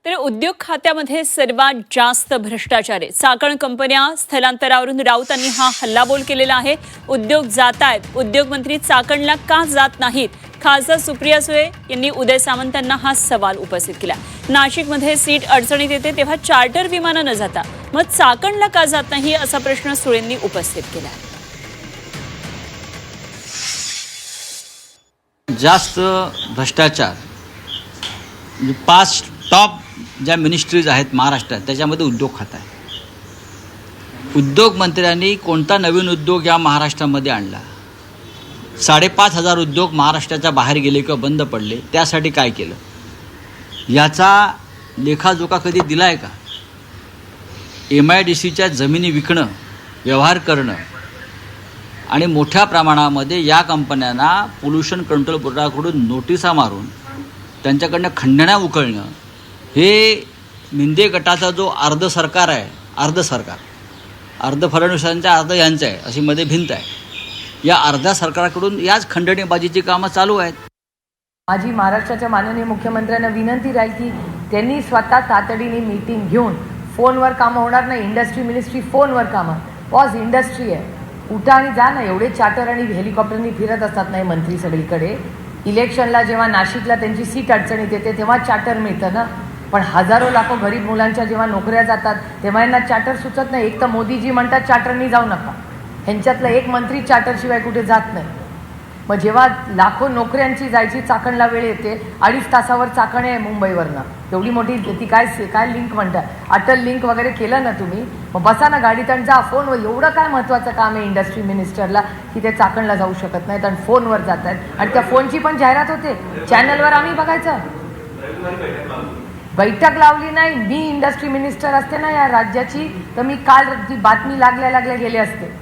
तर उद्योग खात्यामध्ये सर्वात जास्त भ्रष्टाचार आहे। चाकण कंपन्या स्थलांतरावरून राऊतांनी हा हल्लाबोल केलेला आहे। उद्योग जात आहेत, उद्योग मंत्री चाकणला का जात नाहीत? खासदार सुप्रिया सुळे यांनी उदय सामंतांना हा सवाल उपस्थित केला। नाशिकमध्ये सीट अडचणीत येते तेव्हा चार्टर विमानं न जाता मग चाकणला का जात नाही असा प्रश्न सुळेंनी उपस्थित केला। जास्त भ्रष्टाचार म्हणजे 5 टॉप ज्या मिनिस्ट्रीज आहेत महाराष्ट्रात त्याच्यामध्ये उद्योग खातं आहे। उद्योग मंत्र्यांनी कोणता नवीन उद्योग या महाराष्ट्रामध्ये आणला? 5,500 उद्योग महाराष्ट्राच्या बाहेर गेले किंवा बंद पडले, त्यासाठी काय केलं याचा लेखाजोखा कधी दिला आहे का? MIDCच्या जमिनी विकणं, व्यवहार करणं आणि मोठ्या प्रमाणामध्ये या कंपन्यांना पोल्युशन कंट्रोल बोर्डाकडून नोटिसा मारून त्यांच्याकडनं खंडण्या उकळणं, हे मिंदे गटाचा जो अर्ध सरकार आहे, अर्ध फडणवीसांचं अर्ध यांचं आहे, अशी मध्ये भिंत आहे। या अर्ध्या सरकारकडून याच खंडणीबाजीची कामं चालू आहेत। माझी महाराष्ट्राच्या माननीय मुख्यमंत्र्यांना विनंती राहील की त्यांनी स्वतः तातडीने मीटिंग घेऊन फोनवर कामं होणार नाही। इंडस्ट्री मिनिस्ट्री फोनवर कामं, पॉज इंडस्ट्री आहे, उठा आणि जा ना। एवढे चार्टर आणि हेलिकॉप्टरनी फिरत असतात नाही मंत्री सगळीकडे। इलेक्शनला जेव्हा नाशिकला त्यांची सीट अडचणीत येते तेव्हा चार्टर मिळतं ना, पण हजारो लाखो गरीब मुलांच्या जेव्हा नोकऱ्या जातात तेव्हा यांना चार्टर सुचत नाही। एक तर मोदीजी म्हणतात चार्टरनी जाऊ नका, ह्यांच्यातला एक मंत्री चार्टरशिवाय कुठे जात नाही। मग जेव्हा लाखो नोकऱ्यांची जायची चाकणला वेळ येते, 2.5 तासावर चाकण आहे मुंबईवरनं, एवढी मोठी ती काय लिंक म्हणतात, अटल लिंक वगैरे केलं ना तुम्ही, मग बसा ना गाडीत आणि जा फोनवर। एवढं काय महत्त्वाचं काम आहे इंडस्ट्री मिनिस्टरला की ते चाकणला जाऊ शकत नाहीत आणि फोनवर जात आहेत? आणि त्या फोनची पण जाहिरात होते चॅनलवर, आम्ही बघायचं। बैठक लावली नाही। मी इंडस्ट्री मिनिस्टर असते ना या राज्याची तर मी काल ती बातमी लागल्या गेले असते।